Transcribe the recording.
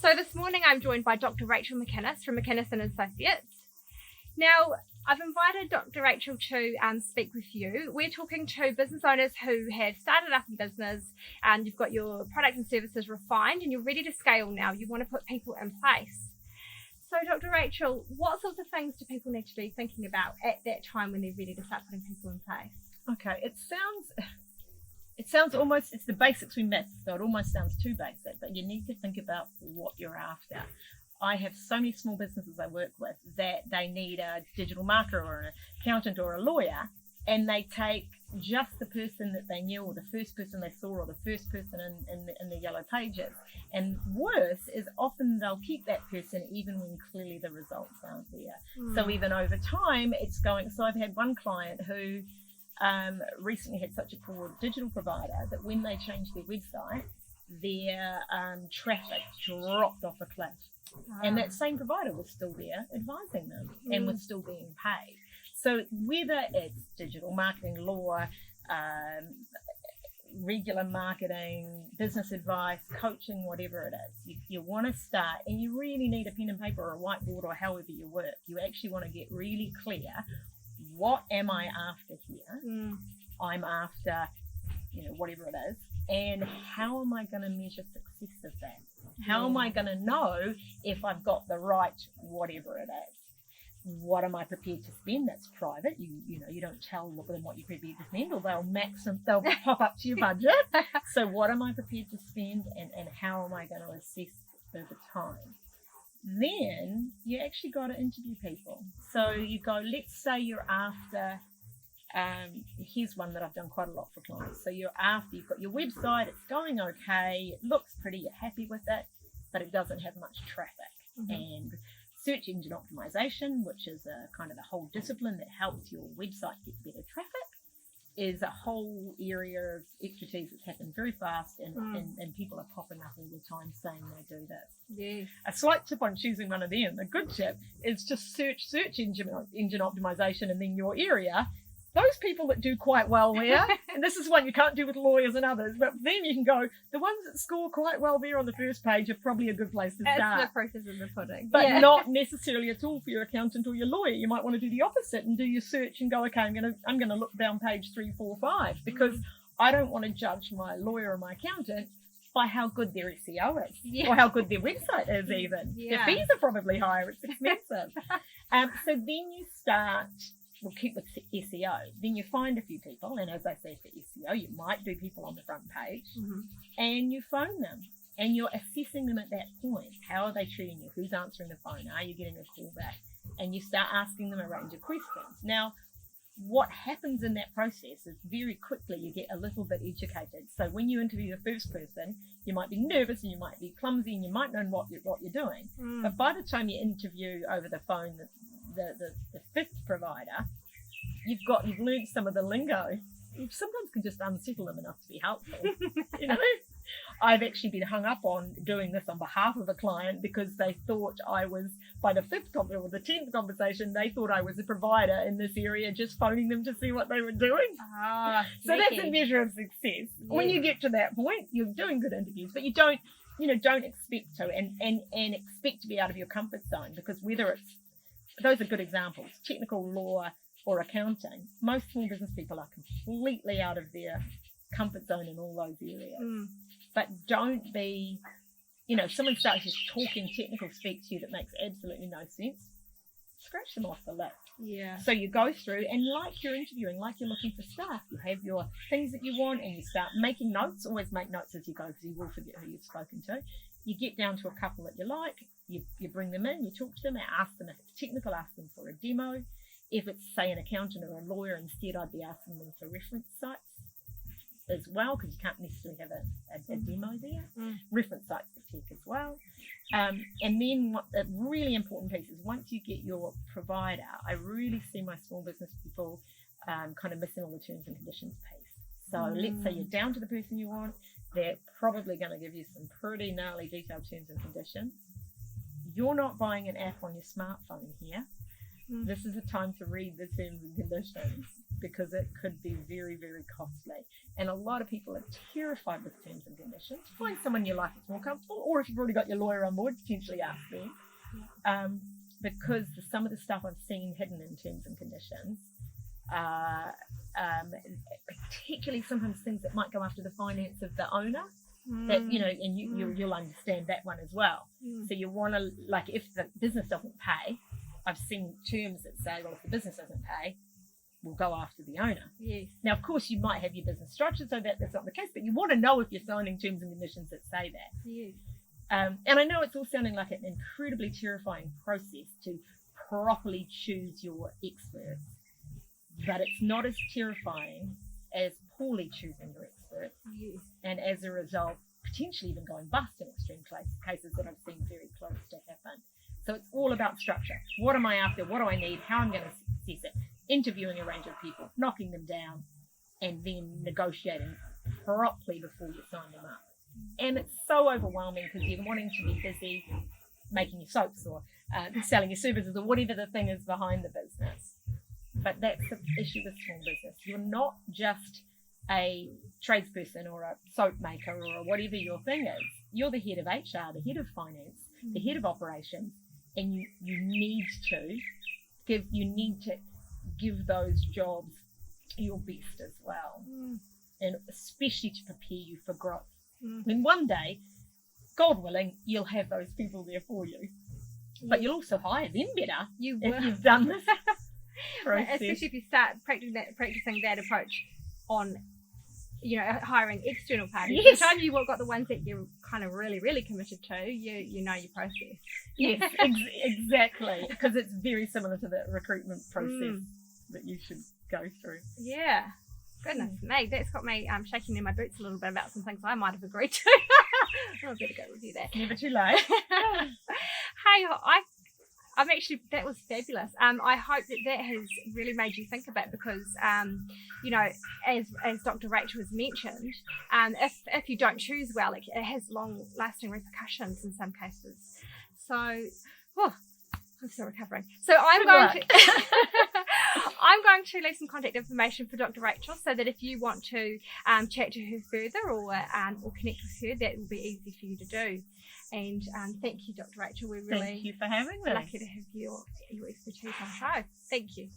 So this morning I'm joined by Dr Rachel McInnes from McInnes and Associates. Now, I've invited Dr Rachel to speak with you. We're talking to business owners who have started up in business and you've got your products and services refined and you're ready to scale now. You want to put people in place. So Dr Rachel, what sorts of things do people need to be thinking about at that time when they're ready to start putting people in place? Okay, it sounds almost, it's the basics we miss, so it almost sounds too basic, but you need to think about what you're after. I have so many small businesses I work with that they need a digital marketer or an accountant or a lawyer, and they take just the person that they knew or the first person they saw or the first person in the yellow pages. And worse is often they'll keep that person even when clearly the results aren't there. So even over time it's going, so I've had one client who recently had such a poor digital provider that when they changed their website, their traffic dropped off a cliff. And that same provider was still there advising them and was still being paid. So whether it's digital marketing, law, regular marketing, business advice, coaching, whatever it is, you want to start, and you really need a pen and paper or a whiteboard or however you work. You actually want to get really clear, what am I after here? I'm after, whatever it is, and how am I going to measure success of that? How am I going to know if I've got the right whatever it is? What am I prepared to spend? That's private. You don't tell them what you're prepared to spend, or they'll pop up to your budget. So what am I prepared to spend, and how am I going to assess over time? Then you actually got to interview people. So you go, let's say you're after, here's one that I've done quite a lot for clients. So you've got your website, it's going okay, it looks pretty, you're happy with it, but it doesn't have much traffic. And search engine optimization, which is a kind of a whole discipline that helps your website get better traffic, is a whole area of expertise that's happened very fast, and people are popping up all the time saying they do this. Yes. A slight tip on choosing one of them, a good tip, is just search engine optimization and then your area. Those people that do quite well there, and this is one you can't do with lawyers and others, but then you can go, the ones that score quite well there on the first page are probably a good place to start. That's the proof is in the pudding. But not necessarily at all for your accountant or your lawyer. You might want to do the opposite and do your search and go, okay, I'm gonna look down page 3, 4, 5, because I don't want to judge my lawyer or my accountant by how good their SEO is, or how good their website is even. Their fees are probably higher, it's expensive. So then you start, we'll keep with SEO. Then you find a few people, and as I say for SEO, you might do people on the front page, and you phone them, and you're assessing them at that point. How are they treating you? Who's answering the phone? Are you getting a call back? And you start asking them a range of questions. Now, what happens in that process is very quickly you get a little bit educated. So when you interview the first person, you might be nervous and you might be clumsy and you might know what you're doing. But by the time you interview over the phone the fifth provider, you've learned some of the lingo. You sometimes can just unsettle them enough to be helpful. I've actually been hung up on doing this on behalf of a client because they thought I was, by the 10th conversation, they thought I was a provider in this area, just phoning them to see what they were doing. So that's a measure of success. When you get to that point, you're doing good interviews, but you don't expect to, and expect to be out of your comfort zone, because whether it's, those are good examples, technical, law, or accounting, most small business people are completely out of their comfort zone in all those areas. But don't be, if someone starts just talking technical speak to you that makes absolutely no sense, scratch them off the list. So you go through, and like you're interviewing, like you're looking for staff, you have your things that you want, and you start making notes. Always make notes as you go, because you will forget who you've spoken to. You get down to a couple that you like, you bring them in, you talk to them, ask them if it's technical, ask them for a demo. If it's, say, an accountant or a lawyer, instead I'd be asking them for reference sites as well, because you can't necessarily have a demo there. Reference sites for tech as well. And then what a really important piece is, once you get your provider, I really see my small business people kind of missing all the terms and conditions piece. So let's say you're down to the person you want, they're probably going to give you some pretty gnarly detailed terms and conditions. You're not buying an app on your smartphone here. This is a time to read the terms and conditions. because it could be very, very costly. And a lot of people are terrified with terms and conditions. Find someone you like that's more comfortable, or if you've already got your lawyer on board, potentially ask them. Because some of the stuff I've seen hidden in terms and conditions, particularly sometimes things that might go after the finance of the owner, that and you'll understand that one as well. So you want to, like, if the business doesn't pay, I've seen terms that say, well, if the business doesn't pay, we'll go after the owner. Yes. Now, of course, you might have your business structured so that that's not the case, but you want to know if you're signing terms and conditions that say that. Yes. And I know it's all sounding like an incredibly terrifying process to properly choose your experts, but it's not as terrifying as poorly choosing your experts. Yes. And as a result, potentially even going bust in extreme cases that I've seen very close to happen. So it's all about structure. What am I after? What do I need? How am I going to assess it? Interviewing a range of people, knocking them down, and then negotiating properly before you sign them up. And it's so overwhelming because you're wanting to be busy making your soaps or selling your services or whatever the thing is behind the business. But that's the issue with small business. You're not just a tradesperson or a soap maker or whatever your thing is. You're the head of HR, the head of finance, the head of operations, and you need to give those jobs your best as well, and especially to prepare you for growth. I mean, one day, God willing, you'll have those people there for you, but you'll also hire them better if you've done this process. Especially if you start practicing that approach on, hiring external parties. Yes. By the time you've got the ones that you're kind of really, really committed to, you know your process. Yes, exactly, because it's very similar to the recruitment process that you should go through. Yeah. Goodness me, that's got me shaking in my boots a little bit about some things I might have agreed to. I'll better go review that. Never too late. Hey, I'm actually, that was fabulous. I hope that has really made you think a bit because, as Dr. Rachel has mentioned, if you don't choose well, it has long-lasting repercussions in some cases. So, I'm still recovering. So I'm going to leave some contact information for Dr. Rachel so that if you want to chat to her further or connect with her, that will be easy for you to do. And thank you, Dr. Rachel. We're really Thank you for having me. lucky to have your expertise on the show. Thank you.